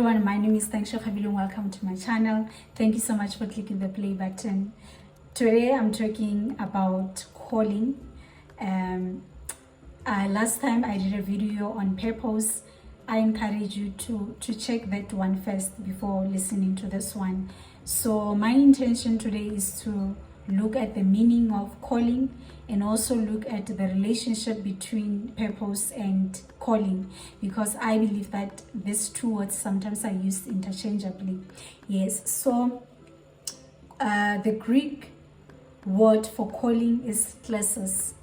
Everyone, my name is Interchangeably. Welcome to my channel. Thank you so much for clicking the play button. Today I'm talking about calling. Last time I did a video on purpose. I encourage you to check that one first before listening to this one. So my intention today is to look at the meaning of calling and also look at the relationship between purpose and calling, because I believe that these two words sometimes are used interchangeably. Yes, so the Greek word for calling is Klesis,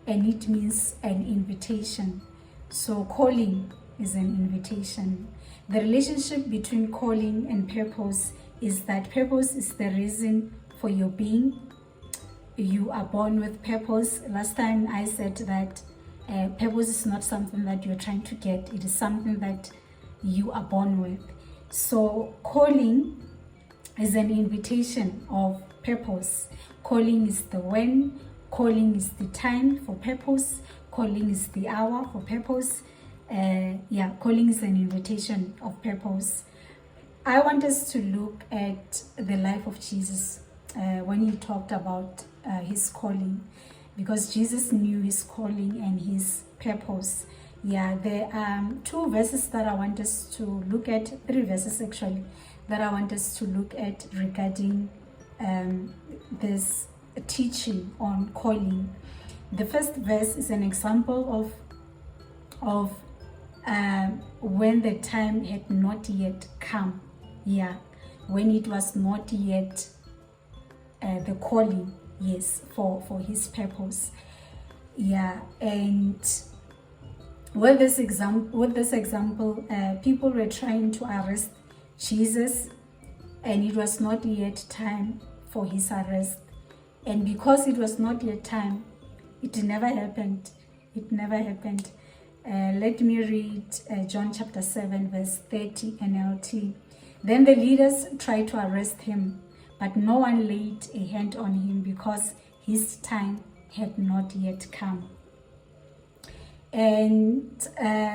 and it means an invitation. So calling is an invitation. The relationship between calling and purpose is that purpose is the reason for your being. You are born with purpose. Last time I said that purpose is not something that you're trying to get. It is something that you are born with. So calling is an invitation of purpose. Calling is the when, calling is the time for purpose, calling is the hour for purpose. Calling is an invitation of purpose. I want us to look at the life of Jesus when he talked about his calling, because Jesus knew his calling and his purpose. There are two verses that I want us to look at, three verses actually, that I want us to look at regarding this teaching on calling. The first verse is an example of when the time had not yet come. When it was not yet the calling, for his purpose. And with this example, people were trying to arrest Jesus, and it was not yet time for his arrest. And because it was not yet time, it never happened. Let me read John chapter 7 verse 30 NLT. Then the leaders tried to arrest him, but no one laid a hand on him because his time had not yet come. And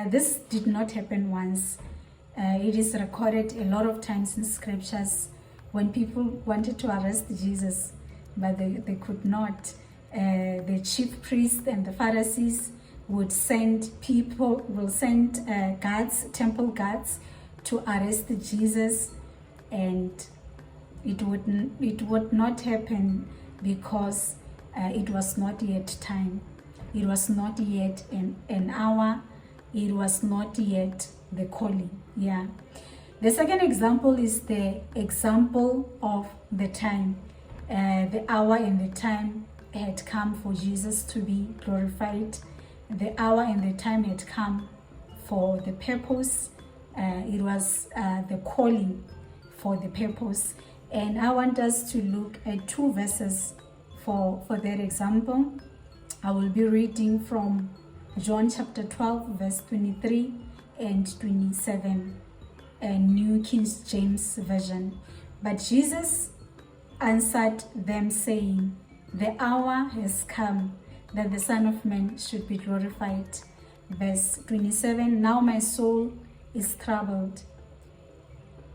this did not happen once. It is recorded a lot of times in scriptures when people wanted to arrest Jesus, but they could not. The chief priests and the Pharisees would send guards, temple guards, to arrest Jesus, and it would not happen because it was not yet time. It was not yet an hour. It was not yet the calling. The second example is the example of the time. The hour and the time had come for Jesus to be glorified. The hour and the time had come for the purpose. It was the calling for the purpose. And I want us to look at two verses for that example. I will be reading from John chapter 12 verse 23 and 27, and New King James Version. But Jesus answered them, saying, "The hour has come that the Son of Man should be glorified." Verse 27, "Now my soul is troubled.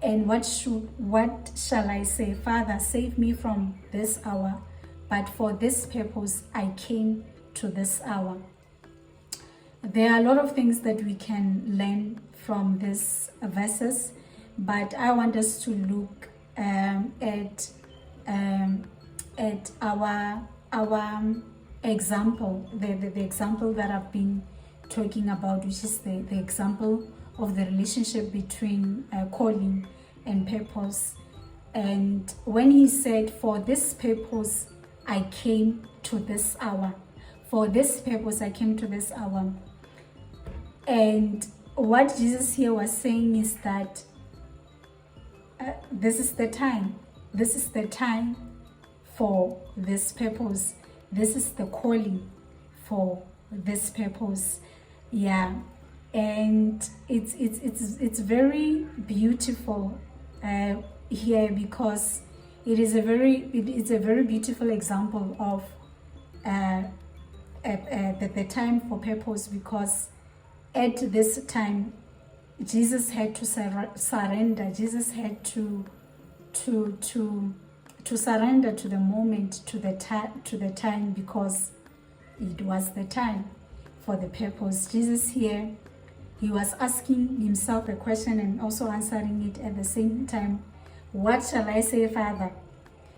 And what shall I say? Father, save me from this hour. But for this purpose I came to this hour." There are a lot of things that we can learn from these verses, but I want us to look at our example, the example that I've been talking about, which is the example of the relationship between calling and purpose. And when he said, "For this purpose I came to this hour," for this purpose I came to this hour. And what Jesus here was saying is that this is the time. This is the time for this purpose. This is the calling for this purpose. And it's very beautiful here, because it's a very beautiful example of the time for purpose, because at this time Jesus had to surrender. Jesus had to surrender to the moment, to the time, because it was the time for the purpose. Jesus here, he was asking himself a question and also answering it at the same time. What shall I say, Father?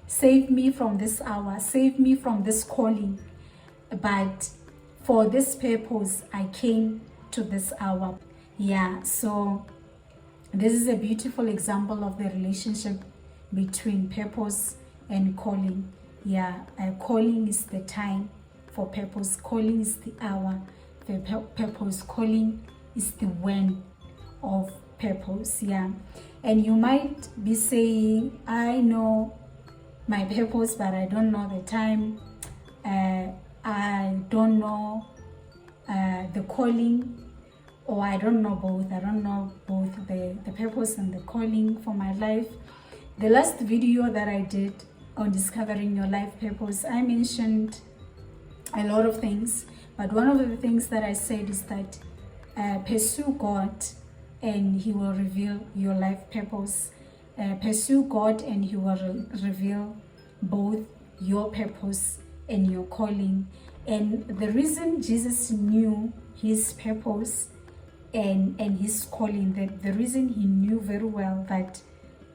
Save me from this hour. Save me from this calling. But for this purpose, I came to this hour. Yeah, so this is a beautiful example of the relationship between purpose and calling. Yeah, calling is the time for purpose. Calling is the hour for purpose. Calling is the when of purpose. Yeah, and you might be saying, I know my purpose, but I don't know the time. I don't know the calling, or I don't know both. I don't know both the purpose and the calling for my life. The last video that I did on discovering your life purpose, I mentioned a lot of things, but one of the things that I said is that pursue God and he will reveal your life purpose. Pursue God and he will reveal both your purpose and your calling. And the reason Jesus knew his purpose and his calling, the reason he knew very well that,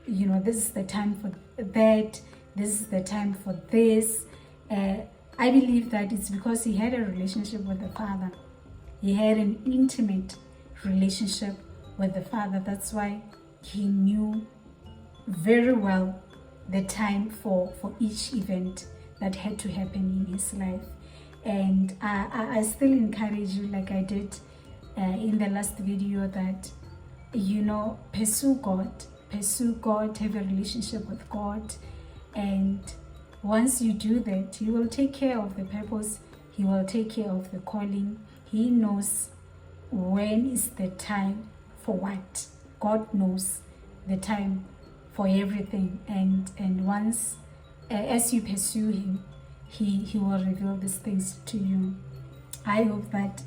you know, this is the time for that, this is the time for this, I believe that it's because he had a relationship with the Father. He had an intimate relationship with the Father. That's why he knew very well the time for each event that had to happen in his life. And I still encourage you, like I did in the last video, that, you know, pursue God, have a relationship with God. And once you do that, he will take care of the purpose, he will take care of the calling. He knows when is the time for what. God knows the time for everything, and once as you pursue him, he will reveal these things to you. I hope that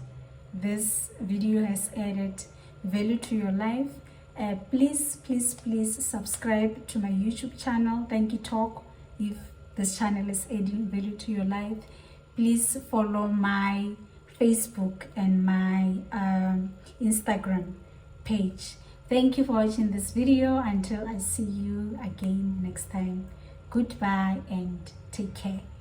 this video has added value to your life. Please subscribe to my YouTube channel, Thank You Talk, if this channel is adding value to your life. Please follow my Facebook and my Instagram page. Thank you for watching this video. Until I see you again next time, goodbye and take care.